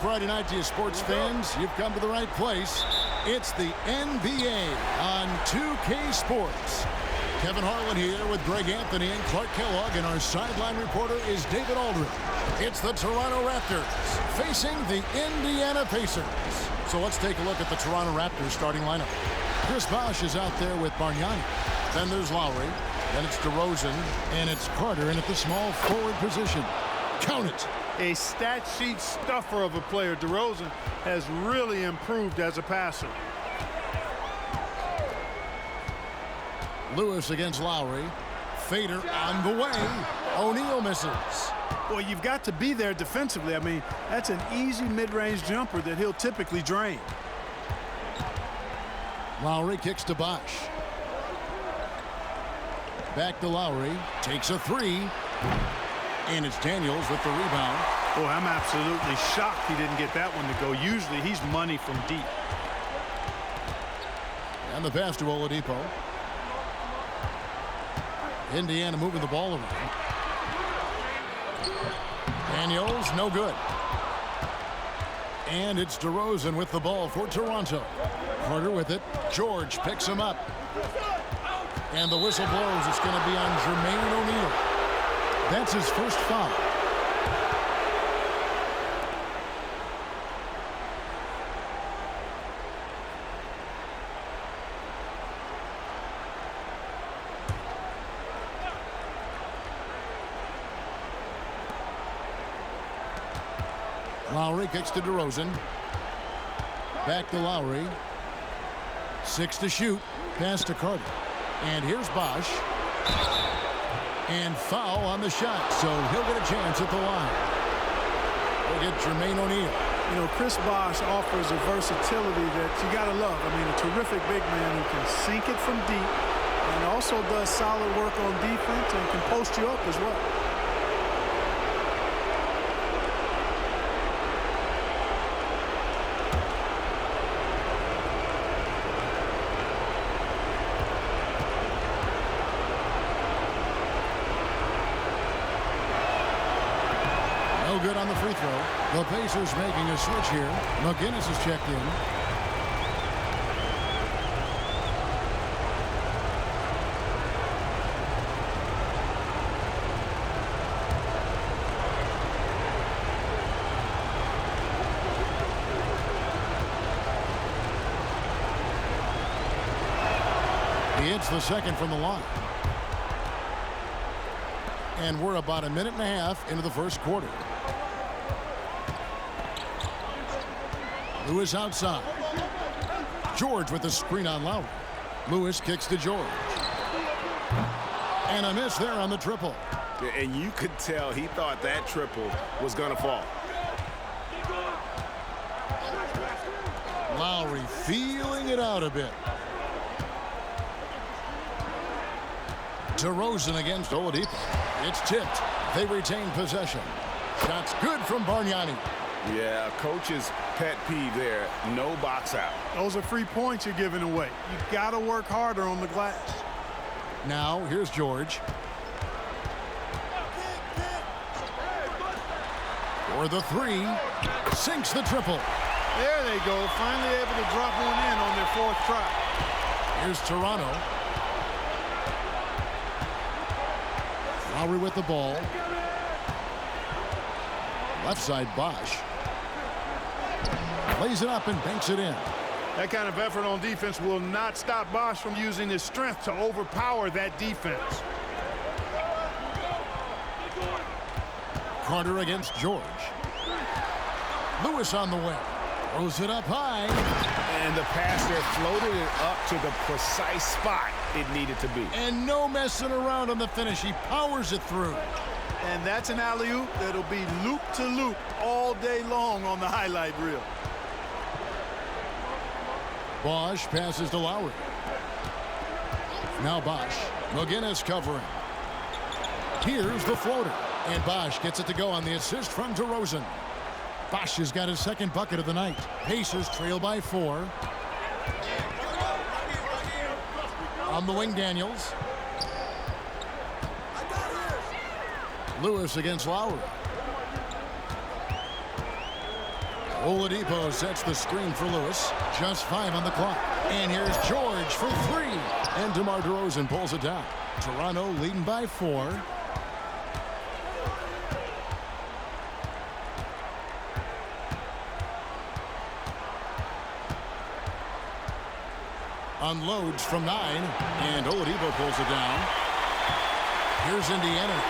Friday night to you sports fans. You've come to the right place. It's the NBA on 2K Sports. Kevin Harlan here with Greg Anthony and Clark Kellogg, and our sideline reporter is David Aldridge. It's the Toronto Raptors facing the Indiana Pacers. So let's take a look at the Toronto Raptors starting lineup. Chris Bosh is out there with Bargnani. Then there's Lowry. Then it's DeRozan. And it's Carter in at the small forward position. Count it. A stat sheet stuffer of a player. DeRozan has really improved as a passer. Lewis against Lowry. Fader on the way. O'Neal misses. Well, you've got to be there defensively. I mean, that's an easy mid-range jumper that he'll typically drain. Lowry kicks to Bosh. Back to Lowry. Takes a three. And it's Daniels with the rebound. Oh, I'm absolutely shocked he didn't get that one to go. Usually he's money from deep. And the pass to Oladipo. Indiana moving the ball around. Daniels, no good. And it's DeRozan with the ball for Toronto. Carter with it. George picks him up. And the whistle blows. It's going to be on Jermaine O'Neal. That's his first foul. Lowry kicks to DeRozan. Back to Lowry. 6 to shoot. Pass to Carter. And here's Bosh. And foul on the shot, so he'll get a chance at the line. We'll get Jermaine O'Neal. You know, Chris Bosh offers a versatility that you got to love. I mean, a terrific big man who can sink it from deep and also does solid work on defense and can post you up as well. No good on the free throw. The Pacers making a switch here. McGinnis is checked in. He hits the second from the line. And we're about a minute and a half into the first quarter. Lewis outside. George with the screen on Lowry. Lewis kicks to George. And a miss there on the triple. And you could tell he thought that triple was going to fall. Lowry feeling it out a bit. DeRozan against Oladipo. It's tipped. They retain possession. Shots good from Bargnani. Yeah, coach's pet peeve there. No box out. Those are free points you're giving away. You've got to work harder on the glass. Now, here's George. For the three. Sinks the triple. There they go. Finally able to drop one in on their fourth try. Here's Toronto. Lowry with the ball. Left side, Bosh. Lays it up and banks it in. That kind of effort on defense will not stop Bosh from using his strength to overpower that defense. Carter against George. Lewis on the way. Throws it up high. And the pass there floated it up to the precise spot it needed to be. And no messing around on the finish. He powers it through. And that's an alley-oop that'll be loop to loop all day long on the highlight reel. Bosh passes to Lowry. Now Bosh. McGinnis covering. Here's the floater. And Bosh gets it to go on the assist from DeRozan. Bosh has got his second bucket of the night. Pacers trail by 4. On the wing, Daniels. Lewis against Lowry. Oladipo sets the screen for Lewis. Just 5 on the clock. And here's George for 3. And DeMar DeRozan pulls it down. Toronto leading by 4. Unloads from 9. And Oladipo pulls it down. Here's Indiana.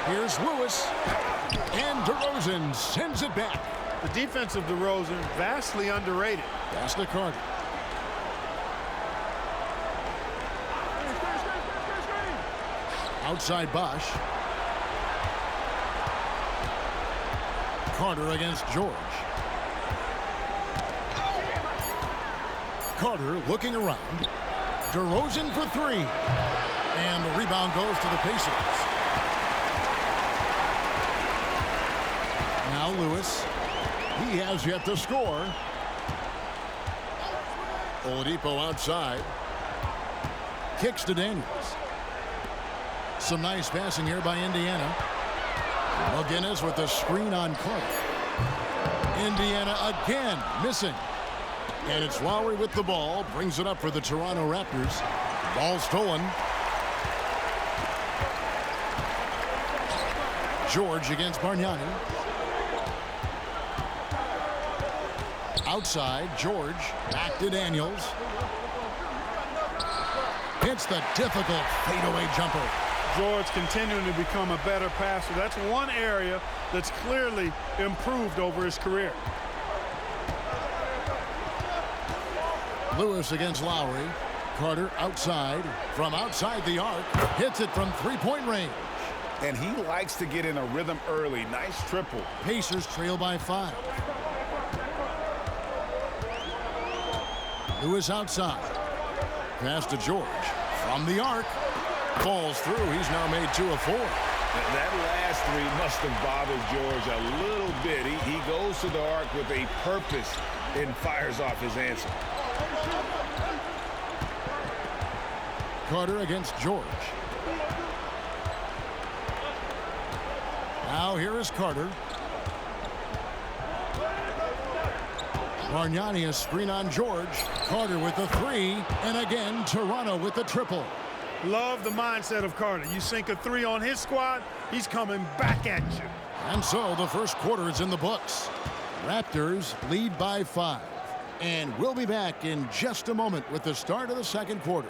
Here's Lewis. And DeRozan sends it back. The defense of DeRozan vastly underrated. Pass to Carter. Outside Bosch. Carter against George. Carter looking around. DeRozan for 3. And the rebound goes to the Pacers. Now Lewis. He has yet to score. Oladipo outside. Kicks to Daniels. Some nice passing here by Indiana. McGinnis with the screen on Carter. Indiana again missing. And it's Lowry with the ball. Brings it up for the Toronto Raptors. Ball stolen. George against Bargnani. Outside, George. Back to Daniels. Hits the difficult fadeaway jumper. George continuing to become a better passer. That's one area that's clearly improved over his career. Lewis against Lowry. Carter outside. From outside the arc. Hits it from three-point range. And he likes to get in a rhythm early. Nice triple. Pacers trail by 5. Lewis outside. Pass to George. From the arc. Falls through. He's now made 2 of 4. That last 3 must have bothered George a little bit. He goes to the arc with a purpose and fires off his answer. Carter against George. Now here is Carter. Bargnani a screen on George. Carter with the 3. And again, Toronto with the triple. Love the mindset of Carter. You sink a 3 on his squad, he's coming back at you. And so the first quarter is in the books. Raptors lead by 5. And we'll be back in just a moment with the start of the second quarter.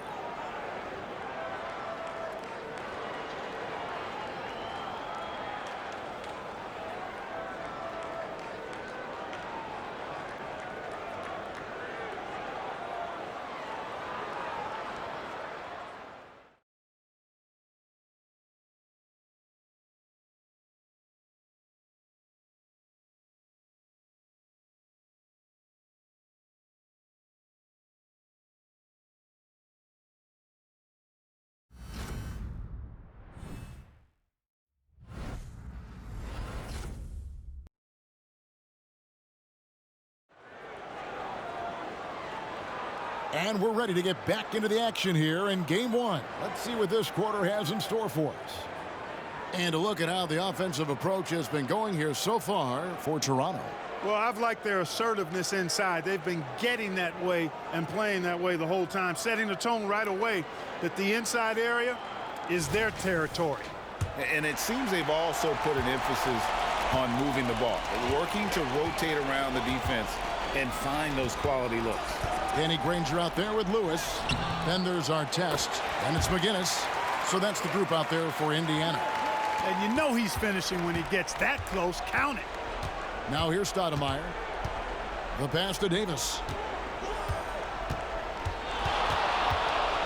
And we're ready to get back into the action here in Game 1. Let's see what this quarter has in store for us. And a look at how the offensive approach has been going here so far for Toronto. Well, I've liked their assertiveness inside. They've been getting that way and playing that way the whole time, setting the tone right away that the inside area is their territory. And it seems they've also put an emphasis on moving the ball, working to rotate around the defense and find those quality looks. Danny Granger out there with Lewis. Then there's our test, and it's McGinnis. So that's the group out there for Indiana. And you know he's finishing when he gets that close. Count it. Now here's Stoudemire. The pass to Davis.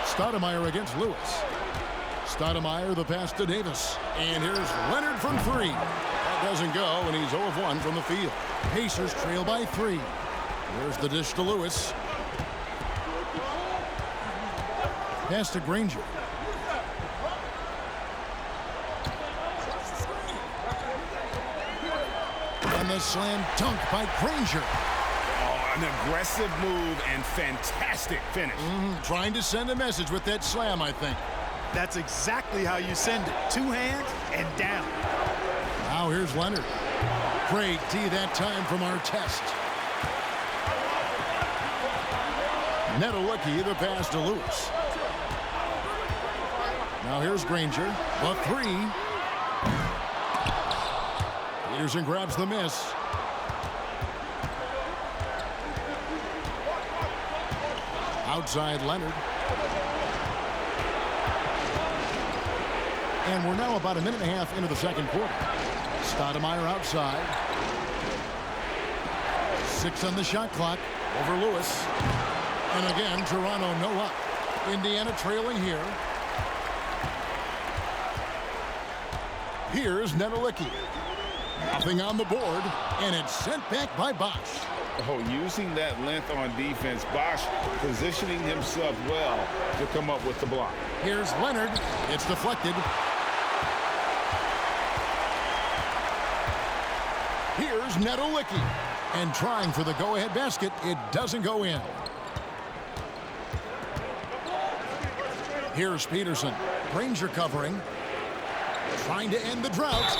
Stoudemire against Lewis. Stoudemire the pass to Davis. And here's Leonard from 3. That doesn't go, and he's 0 of 1 from the field. Pacers trail by 3. Here's the dish to Lewis. Pass to Granger. And the slam dunk by Granger. Oh, an aggressive move and fantastic finish. Trying to send a message with that slam, I think. That's exactly how you send it. 2 hands and down. Here's Leonard. Great D that time from Artest. Nedelicki, the pass to Lewis. Now here's Granger. The three. Peterson grabs the miss. Outside Leonard. And we're now about a minute and a half into the second quarter. Stoudemire outside. 6 on the shot clock. Over Lewis. And again, Toronto no up. Indiana trailing here. Here's Nedelicki. Nothing on the board. And it's sent back by Bosch. Oh, using that length on defense, Bosch positioning himself well to come up with the block. Here's Leonard. It's deflected. Here's Nedelicki. And trying for the go-ahead basket. It doesn't go in. Here's Peterson. Granger covering. Trying to end the drought.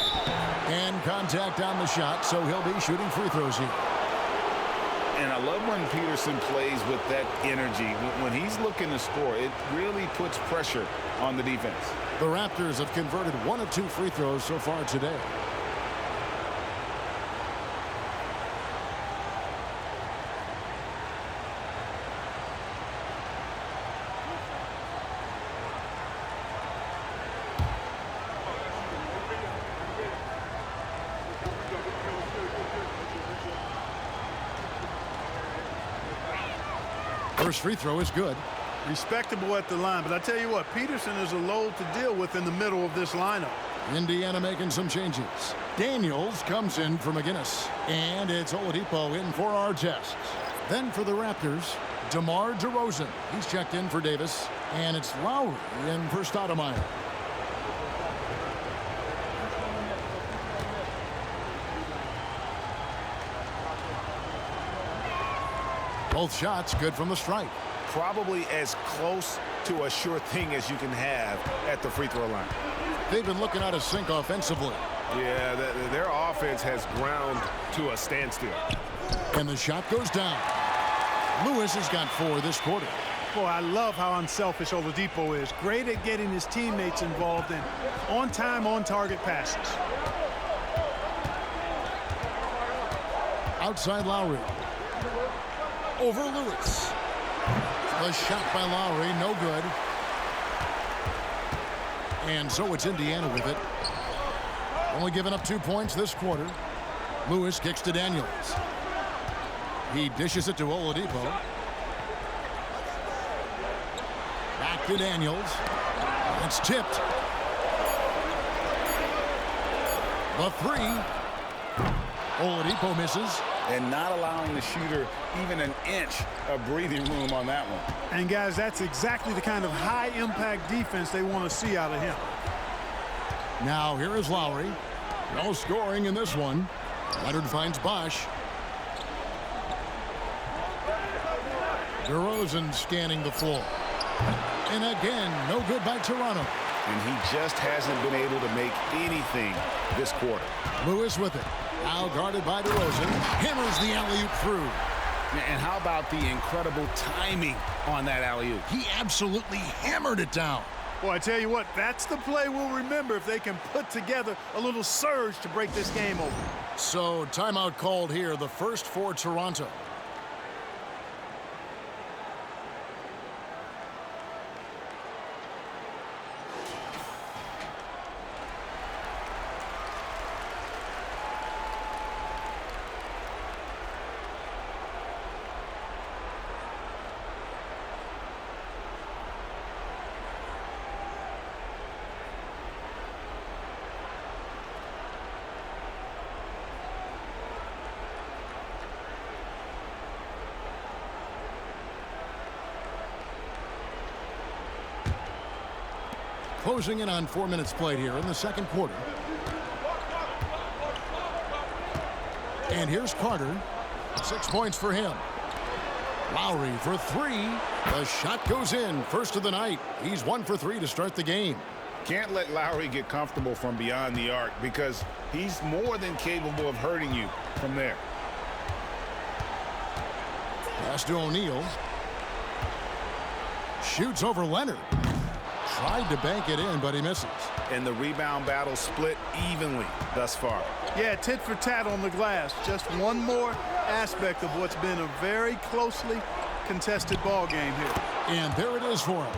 And contact on the shot, so he'll be shooting free throws here. And I love when Peterson plays with that energy. When he's looking to score, it really puts pressure on the defense. The Raptors have converted 1 of 2 free throws so far today. First free throw is good. Respectable at the line, but I tell you what, Peterson is a load to deal with in the middle of this lineup. Indiana making some changes. Daniels comes in for McGinnis. And it's Oladipo in for Artest. Then for the Raptors, DeMar DeRozan. He's checked in for Davis. And it's Lowry in for Stoudemire. Both shots good from the stripe. Probably as close to a sure thing as you can have at the free throw line. They've been looking out of sync offensively. Yeah, their offense has ground to a standstill. And the shot goes down. Lewis has got 4 this quarter. Boy, I love how unselfish Oladipo is. Great at getting his teammates involved in on-time, on-target passes. Outside Lowry. Over Lewis. The shot by Lowry, no good. And so it's Indiana with it. Only giving up 2 points this quarter. Lewis kicks to Daniels. He dishes it to Oladipo. Back to Daniels. It's tipped. The 3. Oladipo misses. And not allowing the shooter even an inch of breathing room on that one. And guys, that's exactly the kind of high-impact defense they want to see out of him. Now here is Lowry. No scoring in this one. Leonard finds Bosch. DeRozan scanning the floor. And again, no good by Toronto. And he just hasn't been able to make anything this quarter. Lewis with it. Now guarded by DeRozan. Hammers the alley-oop through. And how about the incredible timing on that alley-oop? He absolutely hammered it down. Well, I tell you what, that's the play we'll remember if they can put together a little surge to break this game open. So timeout called here, the first for Toronto. Closing in on 4 minutes played here in the second quarter. And here's Carter. 6 points for him. Lowry for 3. The shot goes in. First of the night. He's 1 for 3 to start the game. Can't let Lowry get comfortable from beyond the arc because he's more than capable of hurting you from there. Pass to O'Neal. Shoots over Leonard. Tried to bank it in, but he misses. And the rebound battle split evenly thus far. Yeah, tit for tat on the glass. Just one more aspect of what's been a very closely contested ball game here. And there it is for him.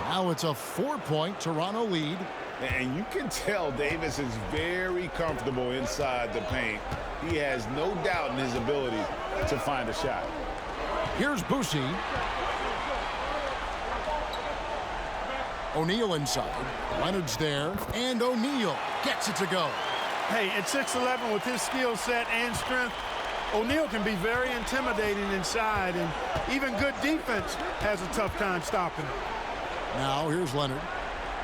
Now it's a 4-point Toronto lead. And you can tell Davis is very comfortable inside the paint. He has no doubt in his ability to find a shot. Here's Boucher. O'Neal inside. Leonard's there. And O'Neal gets it to go. Hey, at 6'11", with his skill set and strength, O'Neal can be very intimidating inside, and even good defense has a tough time stopping him. Now here's Leonard.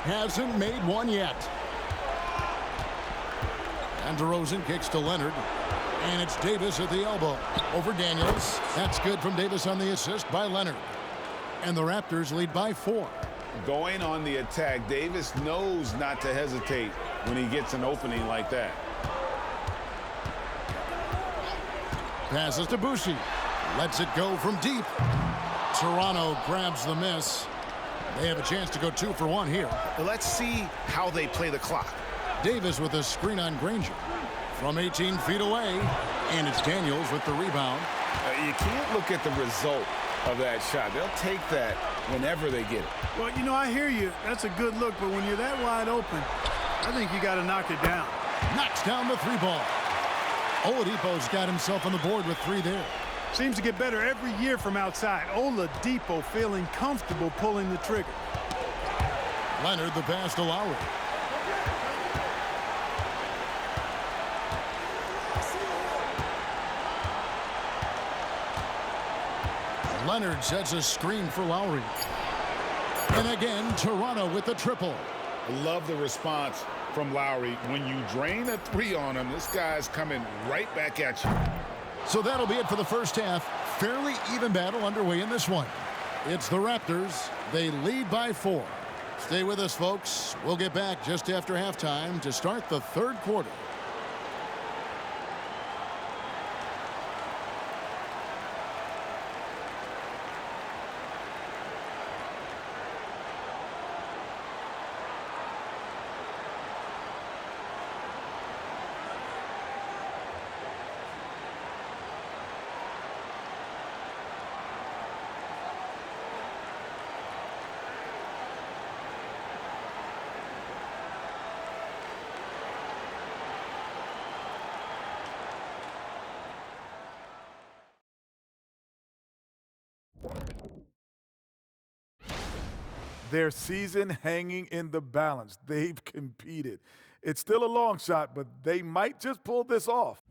Hasn't made one yet. And DeRozan kicks to Leonard. And it's Davis at the elbow. Over Daniels. That's good from Davis on the assist by Leonard. And the Raptors lead by 4. Going on the attack, Davis knows not to hesitate when he gets an opening like that. Passes to Boucher. Lets it go from deep. Toronto grabs the miss. They have a chance to go 2 for 1 here. Let's see how they play the clock. Davis with a screen on Granger. From 18 feet away. And it's Daniels with the rebound. You can't look at the result of that shot. They'll take that whenever they get it. Well, you know, I hear you. That's a good look, but when you're that wide open, I think you got to knock it down. Knocks down the 3-ball. Oladipo's got himself on the board with 3 there. Seems to get better every year from outside. Oladipo feeling comfortable pulling the trigger. Leonard the pass to Lowry. Leonard sets a screen for Lowry. And again, Toronto with the triple. I love the response from Lowry. When you drain a 3 on him, this guy's coming right back at you. So that'll be it for the first half. Fairly even battle underway in this one. It's the Raptors. They lead by 4. Stay with us, folks. We'll get back just after halftime to start the third quarter. Their season hanging in the balance. They've competed. It's still a long shot, but they might just pull this off.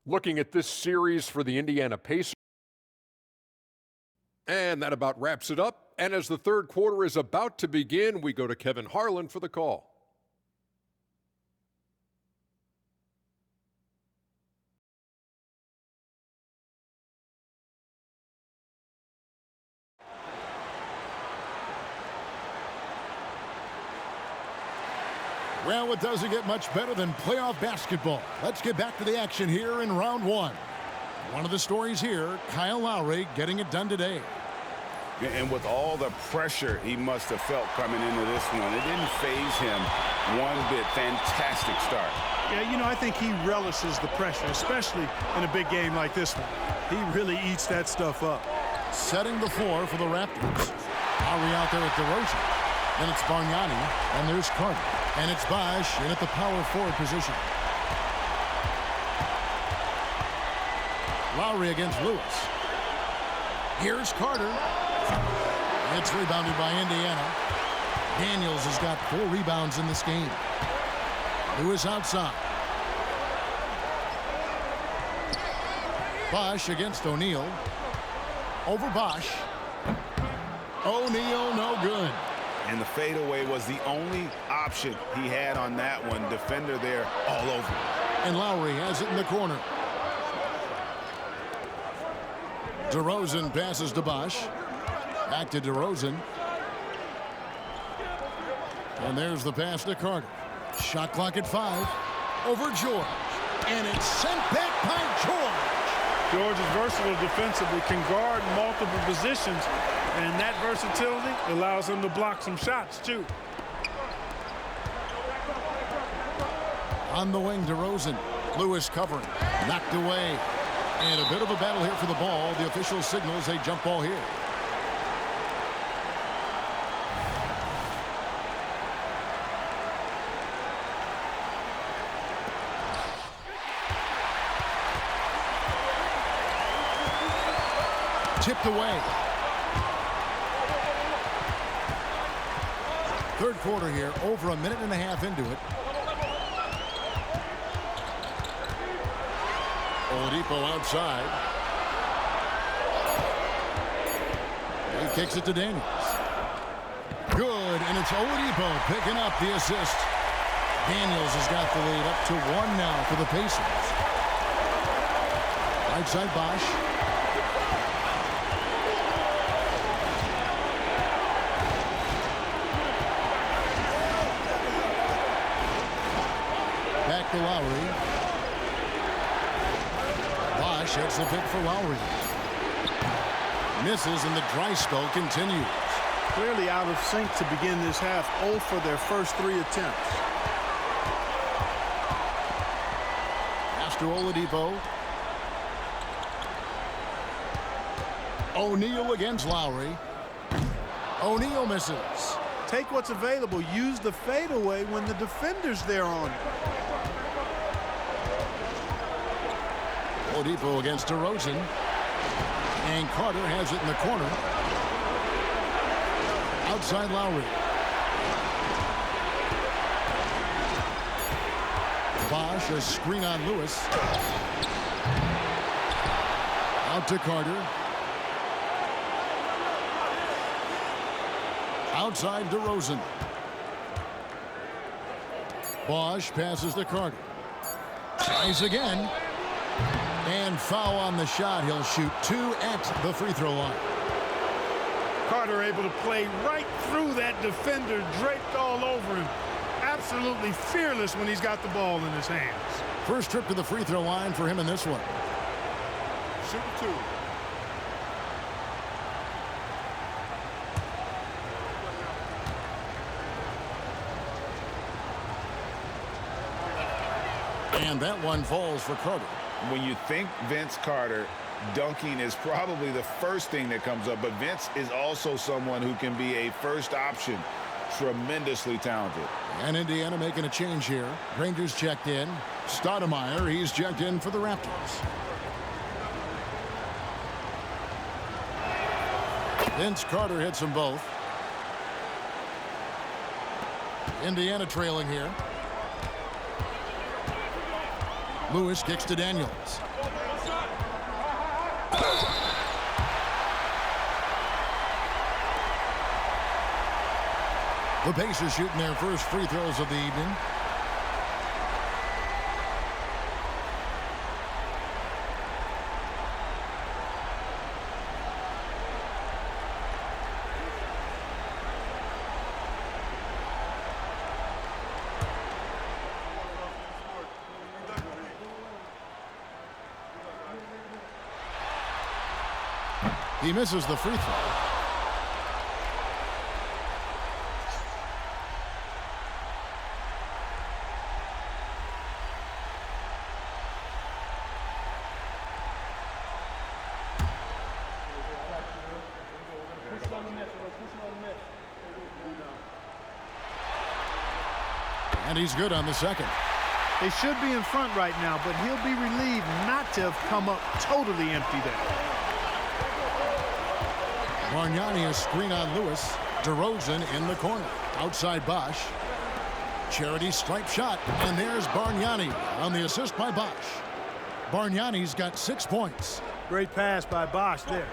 Looking at this series for the Indiana Pacers. And that about wraps it up. And as the third quarter is about to begin, we go to Kevin Harlan for the call. Well, it doesn't get much better than playoff basketball. Let's get back to the action here in round 1. One of the stories here, Kyle Lowry getting it done today. And with all the pressure he must have felt coming into this one, it didn't faze him one bit. Fantastic start. Yeah, you know, I think he relishes the pressure, especially in a big game like this one. He really eats that stuff up. Setting the floor for the Raptors. Lowry out there at DeRozan. Then it's Bargnani, and there's Carter. And it's Bosh in at the power forward position. Lowry against Lewis. Here's Carter. It's rebounded by Indiana. Daniels has got 4 rebounds in this game. Lewis outside. Bosh against O'Neal. Over Bosh. O'Neal no good. And the fadeaway was the only option he had on that one. Defender there all over. And Lowry has it in the corner. DeRozan passes to Bosh. Back to DeRozan. And there's the pass to Carter. Shot clock at 5. Over George. And it's sent back by George. George is versatile defensively, can guard multiple positions, and that versatility allows him to block some shots, too. On the wing, DeRozan. Lewis covering. Knocked away. And a bit of a battle here for the ball. The official signals a jump ball here. Tipped away. Third quarter here, over a minute and a half into it. Oladipo outside. He kicks it to Daniels. Good, and it's Oladipo picking up the assist. Daniels has got the lead up to 1 now for the Pacers. Right side, Bosch. Back to Lowry. Bosch hits the pick for Lowry. Misses, and the dry spell continues. Clearly out of sync to begin this half. 0 for their first 3 attempts. Pass to Oladipo. O'Neal against Lowry. O'Neal misses. Take what's available. Use the fadeaway when the defender's there on you. Oladipo against DeRozan. And Carter has it in the corner. Outside Lowry. Bosch, a screen on Lewis. Out to Carter. Outside DeRozan. Bosch passes to Carter. Tries again. And foul on the shot. He'll shoot 2 at the free throw line. Carter able to play right through that defender, draped all over him. Absolutely fearless when he's got the ball in his hands. First trip to the free throw line for him in this one. Shoot 2. And that one falls for Carter. When you think Vince Carter, dunking is probably the first thing that comes up, but Vince is also someone who can be a first option. Tremendously talented. And Indiana making a change here. Rangers checked in. Stoudemire, he's checked in for the Raptors. Vince Carter hits them both. Indiana trailing here. Lewis kicks to Daniels. The Pacers shooting their first free throws of the evening. He misses the free throw. And he's good on the second. They should be in front right now, but he'll be relieved not to have come up totally empty there. Bargnani, a screen on Lewis. DeRozan in the corner. Outside Bosch. Charity stripe shot. And there's Bargnani on the assist by Bosch. Bargnani's got 6 points. Great pass by Bosch there.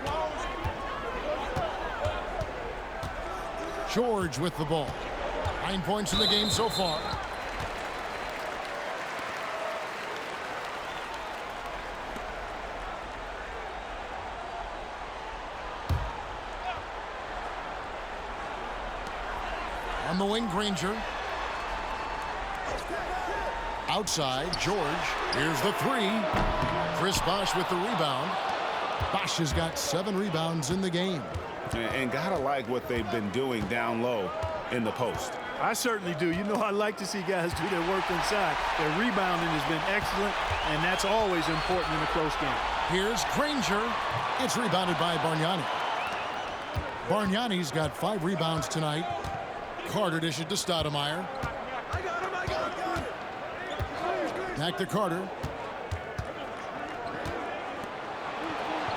George with the ball. 9 points in the game so far. On On the wing, Granger. Outside, George. Here's the three. Chris Bosh with the rebound. Bosh has got 7 rebounds in the game. And gotta like what they've been doing down low in the post. I certainly do. You know, I like to see guys do their work inside. Their rebounding has been excellent, and that's always important in a close game. Here's Granger. It's rebounded by Bargnani. Bargnani's got 5 rebounds tonight. Carter dishes to Stoudemire. Back to Carter.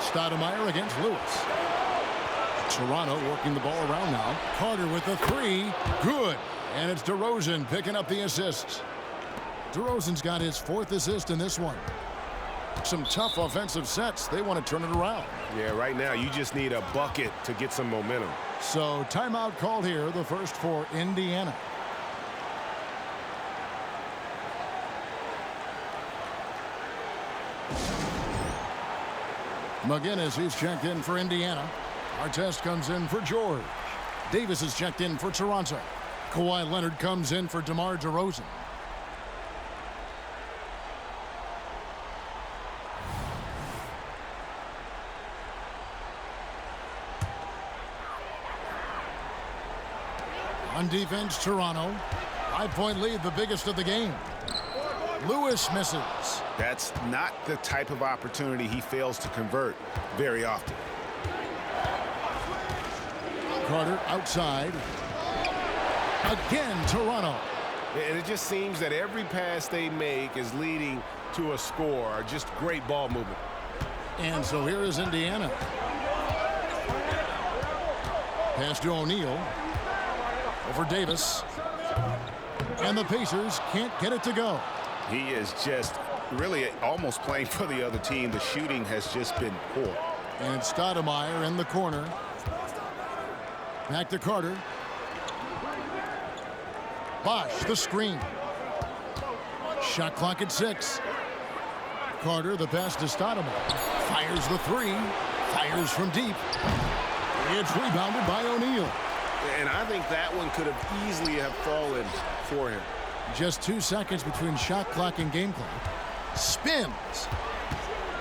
Stoudemire against Lewis. Toronto working the ball around now. Carter with the 3. Good. And it's DeRozan picking up the assists. DeRozan's got his 4th assist in this one. Some tough offensive sets. They want to turn it around. Yeah, right now you just need a bucket to get some momentum. So timeout called here, the first for Indiana. McGinnis, he's checked in for Indiana. Artest comes in for George. Davis is checked in for Toronto. Kawhi Leonard comes in for DeMar DeRozan. On defense, Toronto. 5-point lead, the biggest of the game. Lewis misses. That's not the type of opportunity he fails to convert very often. Carter outside. Again, Toronto. And it just seems that every pass they make is leading to a score. Just great ball movement. And so here is Indiana. Pass to O'Neal. Over Davis. And the Pacers can't get it to go. He is just really almost playing for the other team. The shooting has just been poor. And Stoudemire in the corner. Back to Carter. Bosh, the screen. Shot clock at 6. Carter, the pass to Stoudemire. Fires the 3. Fires from deep. It's rebounded by O'Neal. And I think that one could have easily have fallen for him. Just 2 seconds between shot clock and game clock. Spins.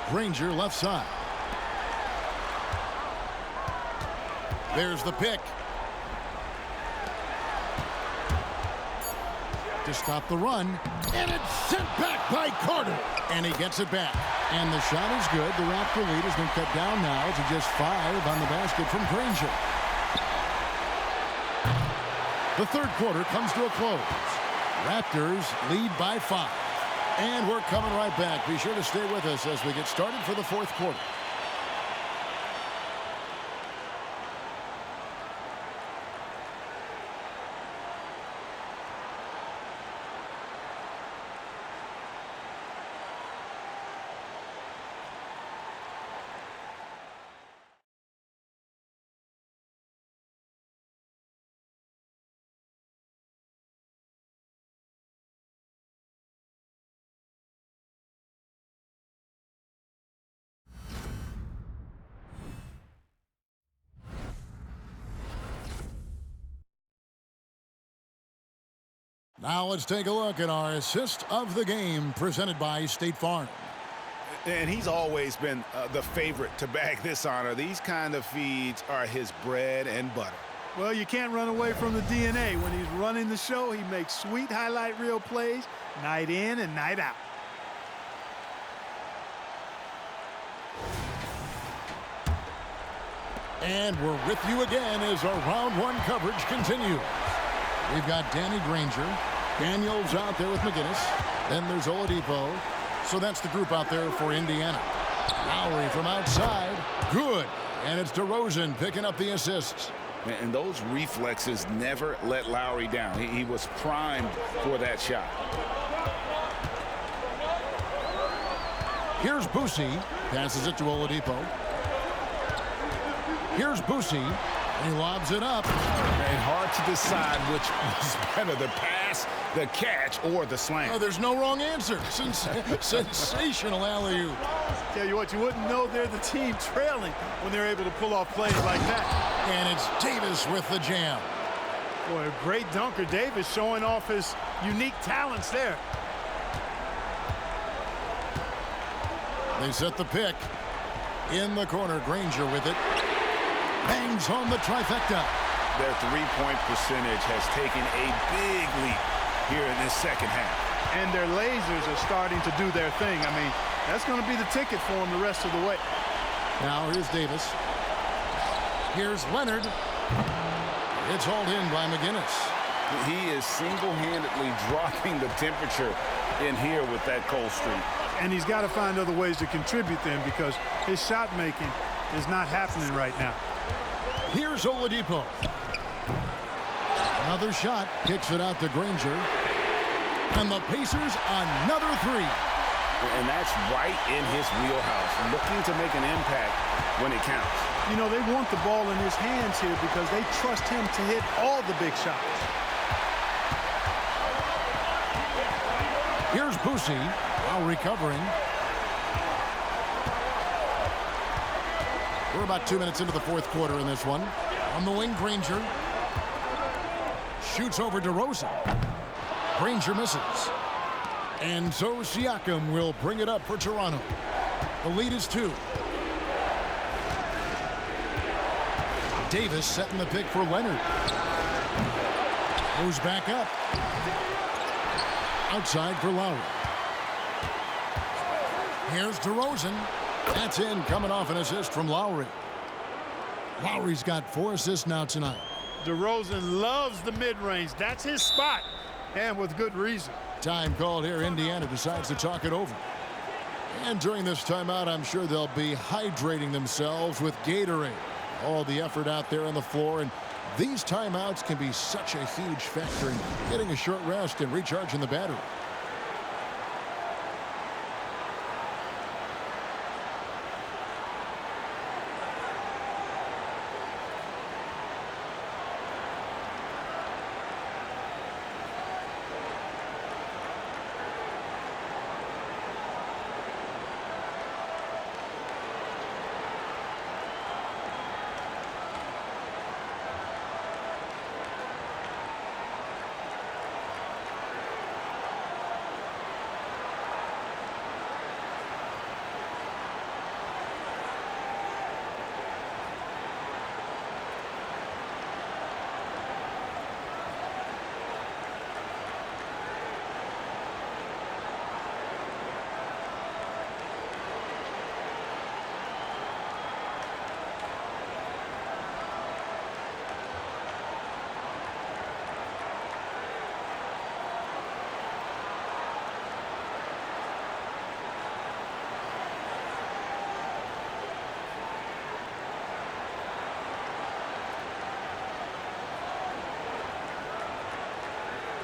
Granger left side. There's the pick. To stop the run. And it's sent back by Carter. And he gets it back. And the shot is good. The Raptor lead has been cut down now to just 5 on the basket from Granger. The third quarter comes to a close. Raptors lead by 5. And we're coming right back. Be sure to stay with us as we get started for the fourth quarter. Now let's take a look at our assist of the game presented by State Farm. And he's always been the favorite to bag this honor. These kind of feeds are his bread and butter. Well, you can't run away from the DNA. When he's running the show, he makes sweet highlight reel plays night in and night out. And we're with you again as our round 1 coverage continues. We've got Danny Granger. Daniels out there with McGinnis. Then there's Oladipo. So that's the group out there for Indiana. Lowry from outside. Good. And it's DeRozan picking up the assists. And those reflexes never let Lowry down. He was primed for that shot. Here's Boosie. Passes it to Oladipo. Here's Boosie. He lobs it up. And hard to decide which was better, the pass, the catch, or the slam. Oh, there's no wrong answer. Sensational alley-oop. Tell you what, you wouldn't know they're the team trailing when they're able to pull off plays like that. And it's Davis with the jam. Boy, a great dunker. Davis showing off his unique talents there. They set the pick. In the corner, Granger with it. Bangs home the trifecta. Their three-point percentage has taken a big leap here in this second half. And their lasers are starting to do their thing. I mean, that's going to be the ticket for them the rest of the way. Now here's Davis. Here's Leonard. It's hauled in by McGinnis. He is single-handedly dropping the temperature in here with that cold streak. And he's got to find other ways to contribute then, because his shot making is not happening right now. Here's Oladipo. Another shot. Kicks it out to Granger. And the Pacers another three. And that's right in his wheelhouse, looking to make an impact when it counts. You know, they want the ball in his hands here because they trust him to hit all the big shots. Here's Boosie, while recovering. We're about 2 minutes into the fourth quarter in this one. On the wing, Granger. Shoots over DeRozan. Granger misses. And so Siakam will bring it up for Toronto. The lead is 2. Davis setting the pick for Leonard. Goes back up. Outside for Lowry. Here's DeRozan. That's in, coming off an assist from Lowry. Lowry's got 4 assists now tonight. DeRozan loves the mid-range. That's his spot, and with good reason. Time called here. Indiana decides to talk it over. And during this timeout, I'm sure they'll be hydrating themselves with Gatorade. All the effort out there on the floor, and these timeouts can be such a huge factor in getting a short rest and recharging the battery.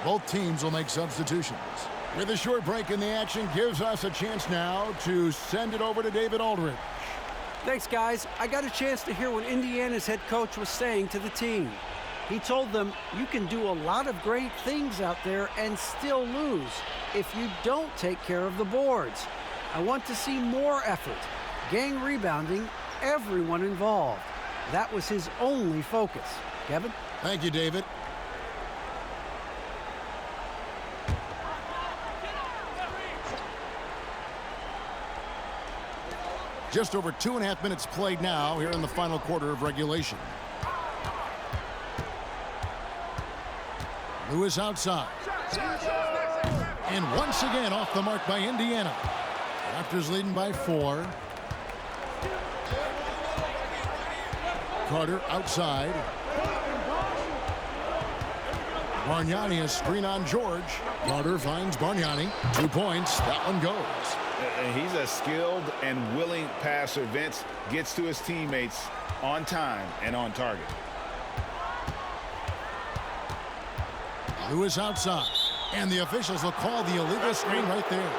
Both teams will make substitutions. With a short break in the action, gives us a chance now to send it over to David Aldridge. Thanks, guys. I got a chance to hear what Indiana's head coach was saying to the team. He told them, you can do a lot of great things out there and still lose if you don't take care of the boards. I want to see more effort, gang rebounding, everyone involved. That was his only focus. Kevin? Thank you, David. Just over 2.5 minutes played now here in the final quarter of regulation. Lewis outside. And once again off the mark by Indiana. Raptors leading by 4. Carter outside. Bargnani a screen on George. Carter finds Bargnani. 2 points. That one goes. He's a skilled and willing passer. Vince gets to his teammates on time and on target. Lewis outside. And the officials will call the illegal screen right there.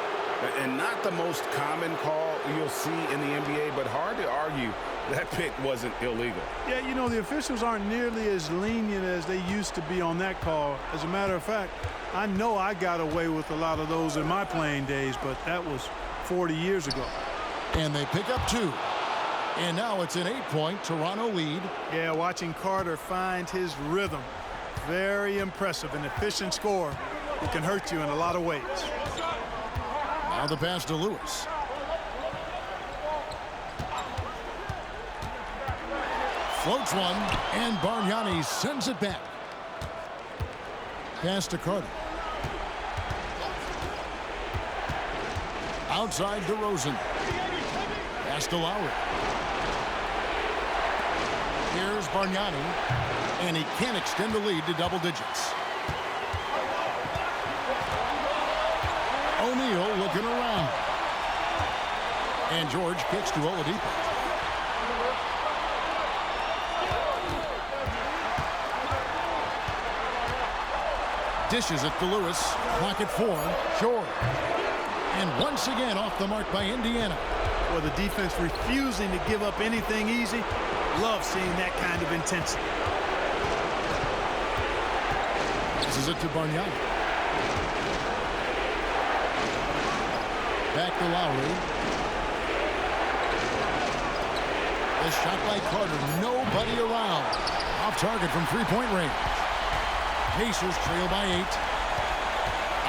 And not the most common call you'll see in the NBA, but hard to argue that pick wasn't illegal. Yeah, you know, the officials aren't nearly as lenient as they used to be on that call. As a matter of fact, I know I got away with a lot of those in my playing days, but that was 40 years ago. And they pick up 2. And now it's an 8-point Toronto lead. Yeah, watching Carter find his rhythm. Very impressive. An efficient score who can hurt you in a lot of ways. Now the pass to Lewis. Floats one, and Bargnani sends it back. Pass to Carter. Outside DeRozan. Pass to Lowry. Here's Bargnani, and he can't extend the lead to double digits. O'Neal looking around. And George kicks to Oladipo. Dishes it to Lewis. Clock at 4. George. And once again off the mark by Indiana. Well, the defense refusing to give up anything easy. Love seeing that kind of intensity. This is it to Bargnani. Back to Lowry. The shot by Carter. Nobody around. Off target from three-point range. Pacers trail by 8.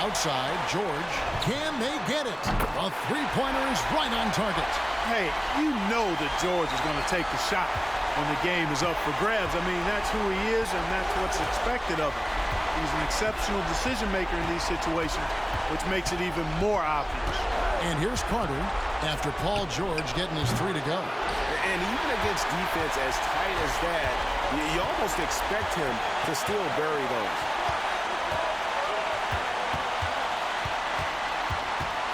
Outside, George. Can they get it? A three-pointer is right on target. Hey, you know that George is going to take the shot when the game is up for grabs. I mean, that's who he is, and that's what's expected of him. He's an exceptional decision maker in these situations, which makes it even more obvious. And here's Carter after Paul George getting his 3 to go. And even against defense as tight as that, you almost expect him to still bury those.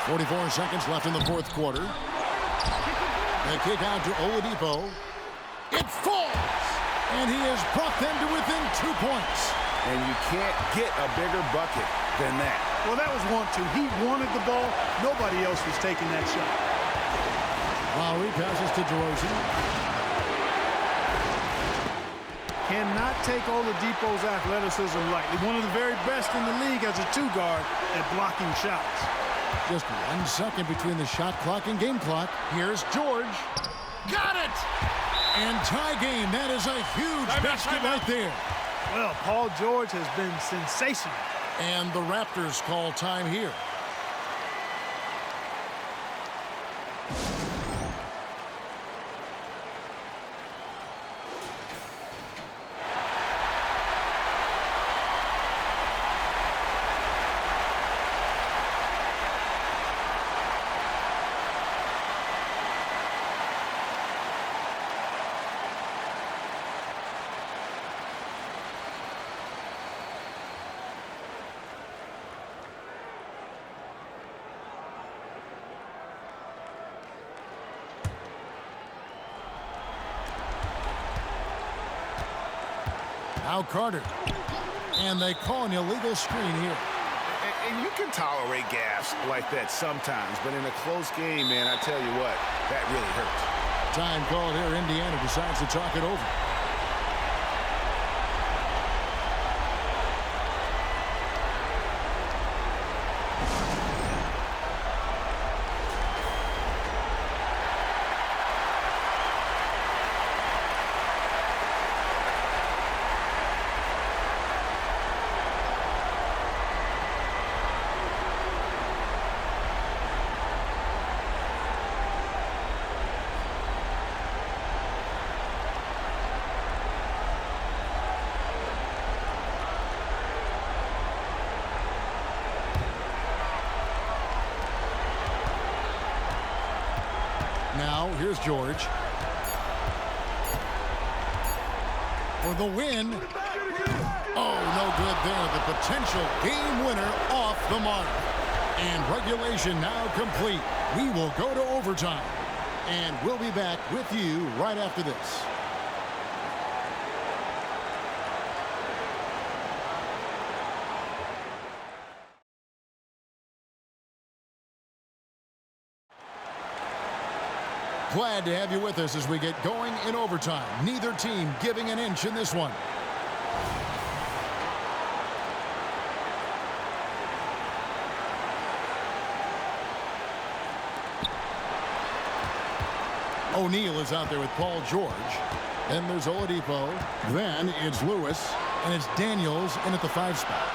44 seconds left in the fourth quarter. The kick out to Oladipo. It falls! And he has brought them to within 2 points. And you can't get a bigger bucket than that. Well, that was 1-2. He wanted the ball. Nobody else was taking that shot. Lowry passes to DeRozan. Cannot take Oladipo's athleticism lightly. One of the very best in the league as a 2-guard at blocking shots. Just 1 second between the shot clock and game clock. Here's George. Got it! And tie game. That is a huge basket right there. Well, Paul George has been sensational. And the Raptors call time here. Now Carter. And they call an illegal screen here. And you can tolerate gaffes like that sometimes, but in a close game, man, I tell you what, that really hurts. Time called here. Indiana decides to talk it over. Now, here's George. For the win. Oh, no good there. The potential game winner off the mark. And regulation now complete. We will go to overtime. And we'll be back with you right after this. Glad to have you with us as we get going in overtime. Neither team giving an inch in this one. O'Neal is out there with Paul George. Then there's Oladipo. Then it's Lewis. And it's Daniels in at the 5 spot.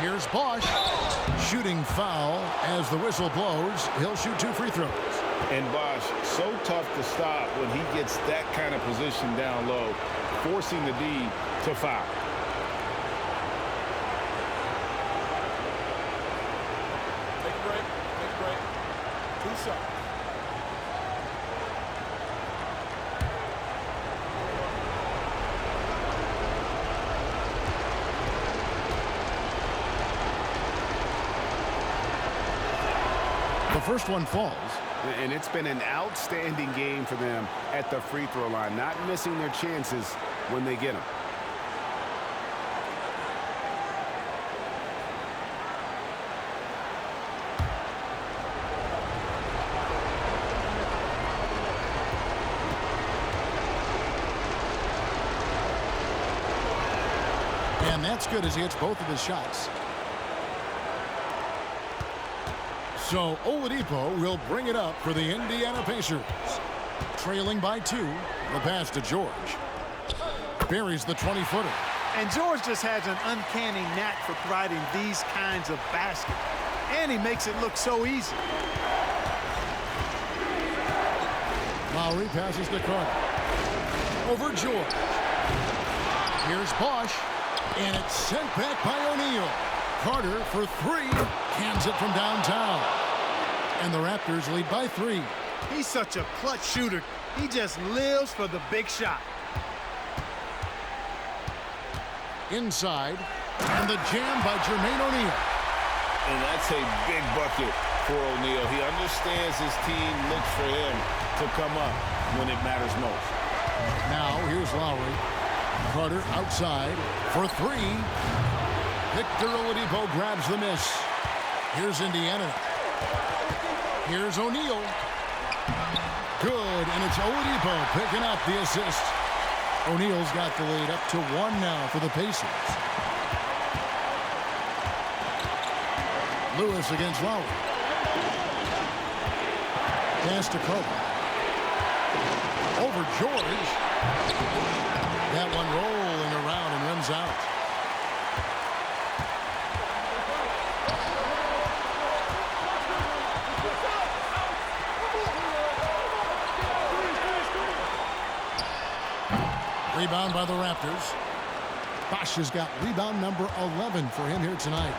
Here's Bosch. Shooting foul as the whistle blows. He'll shoot 2 free throws. And Bosch, so tough to stop when he gets that kind of position down low, forcing the D to foul. Take a break. Take a break. 2 shots. The first one falls. And it's been an outstanding game for them at the free throw line, not missing their chances when they get them. And that's good as he hits both of his shots. So Oladipo will bring it up for the Indiana Pacers. Trailing by 2. The pass to George. Buries the 20-footer. And George just has an uncanny knack for providing these kinds of baskets. And he makes it look so easy. Lowry passes to Carter. Over George. Here's Bosch. And it's sent back by O'Neal. Carter for 3. Cans it from downtown. And the Raptors lead by 3. He's such a clutch shooter. He just lives for the big shot. Inside. And the jam by Jermaine O'Neal. And that's a big bucket for O'Neal. He understands his team looks for him to come up when it matters most. Now here's Lowry. Carter outside for 3. Victor Oladipo grabs the miss. Here's Indiana. Here's O'Neal. Good, and it's Oladipo picking up the assist. O'Neal's got the lead up to 1 now for the Pacers. Lewis against Lowry. Pass to Carter. Over George. That one rolling around and runs out. Rebound by the Raptors. Bosch has got rebound number 11 for him here tonight.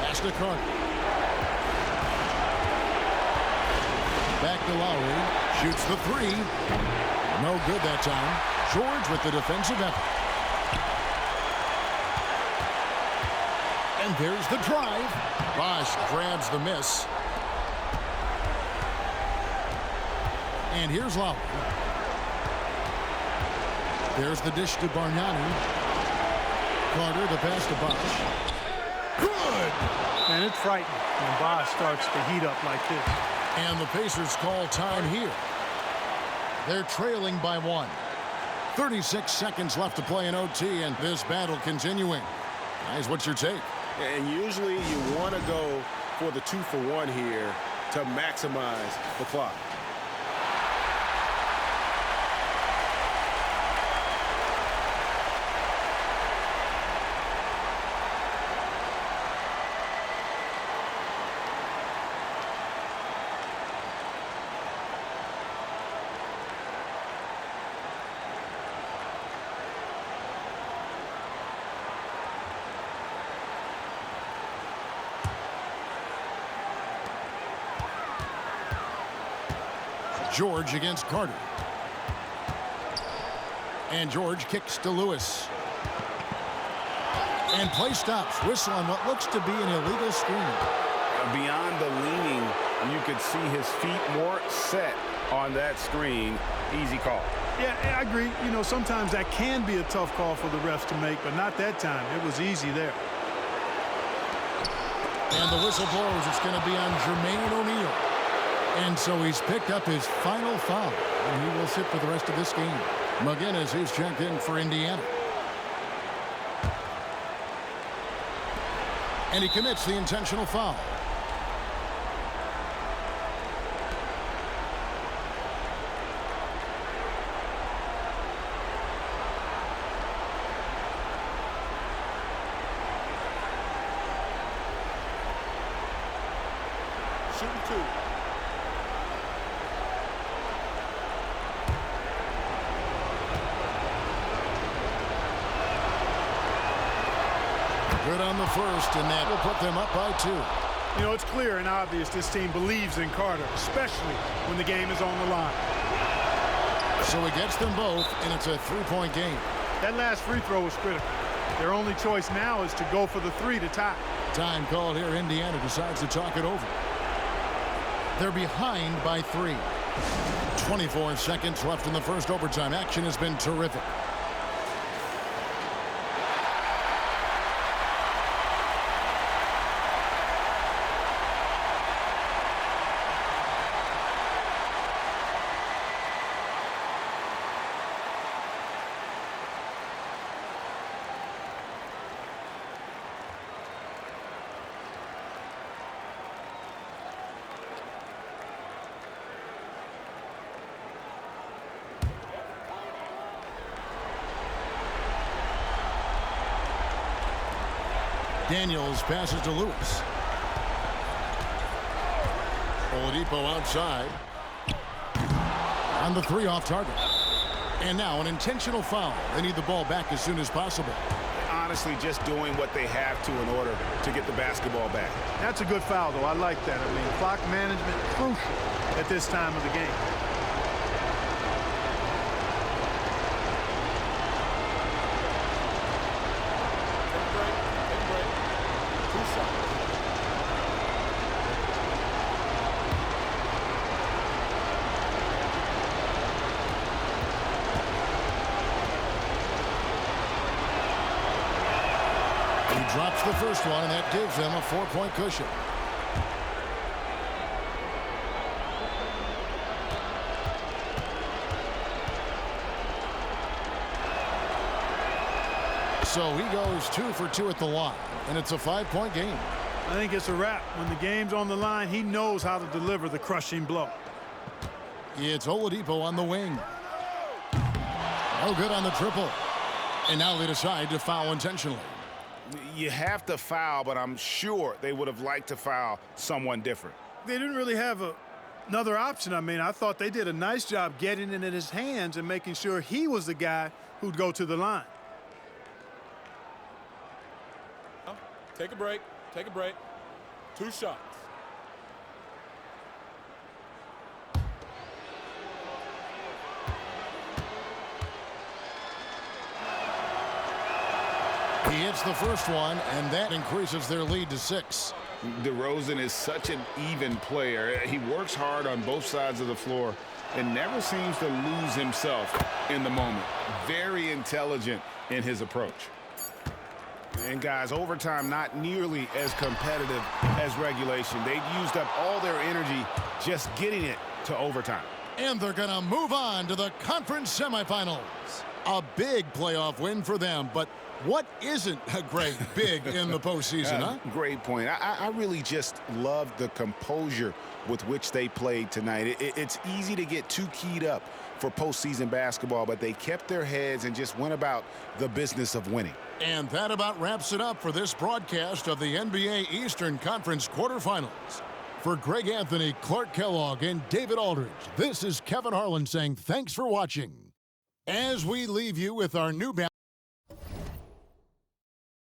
Pass to Carter. Back to Lowry. Shoots the 3. No good that time. George with the defensive effort. And there's the drive. Bosch grabs the miss. And here's Lowry. There's the dish to Bargnani. Carter, the pass to Bosch. Good! And it's frightening when Bosch starts to heat up like this. And the Pacers call time here. They're trailing by 1. 36 seconds left to play in OT, and this battle continuing. Guys, what's your take? And usually you want to go for the 2-for-1 here to maximize the clock. George against Carter. And George kicks to Lewis. And play stops. Whistle on what looks to be an illegal screen. Beyond the leaning, you could see his feet more set on that screen. Easy call. Yeah, I agree. You know, sometimes that can be a tough call for the refs to make, but not that time. It was easy there. And the whistle blows. It's going to be on Jermaine O'Neal. And so he's picked up his final foul, and he will sit for the rest of this game. McGinnis, who's checked in for Indiana. And he commits the intentional foul. shooting 2. Good on the first, and that will put them up by 2. You know, it's clear and obvious this team believes in Carter, especially when the game is on the line. So he gets them both, and it's a 3-point game. That last free throw was critical. Their only choice now is to go for the 3 to tie. Time called here. Indiana decides to talk it over. They're behind by 3. 24 seconds left in the first overtime. Action has been terrific. Daniels passes to Lewis. Oladipo outside. On the 3 off target. And now an intentional foul. They need the ball back as soon as possible. Honestly, just doing what they have to in order to get the basketball back. That's a good foul, though. I like that. I mean, clock management crucial at this time of the game. Drops the first one, and that gives them a 4-point cushion. So he goes 2 for 2 at the line, and it's a 5-point game. I think it's a wrap. When the game's on the line, he knows how to deliver the crushing blow. It's Oladipo on the wing. No good on the triple. And now they decide to foul intentionally. You have to foul, but I'm sure they would have liked to foul someone different. They didn't really have another option. I mean, I thought they did a nice job getting it in his hands and making sure he was the guy who'd go to the line. Take a break. Take a break. 2 shots. He hits the first one, and that increases their lead to 6. DeRozan is such an even player. He works hard on both sides of the floor and never seems to lose himself in the moment. Very intelligent in his approach. And guys, overtime not nearly as competitive as regulation. They've used up all their energy just getting it to overtime. And they're going to move on to the conference semifinals. A big playoff win for them, but what isn't a great big in the postseason, huh? Great point. I really just love the composure with which they played tonight. It's easy to get too keyed up for postseason basketball, but they kept their heads and just went about the business of winning. And that about wraps it up for this broadcast of the NBA Eastern Conference quarterfinals. For Greg Anthony, Clark Kellogg, and David Aldridge, this is Kevin Harlan saying thanks for watching. As we leave you with our new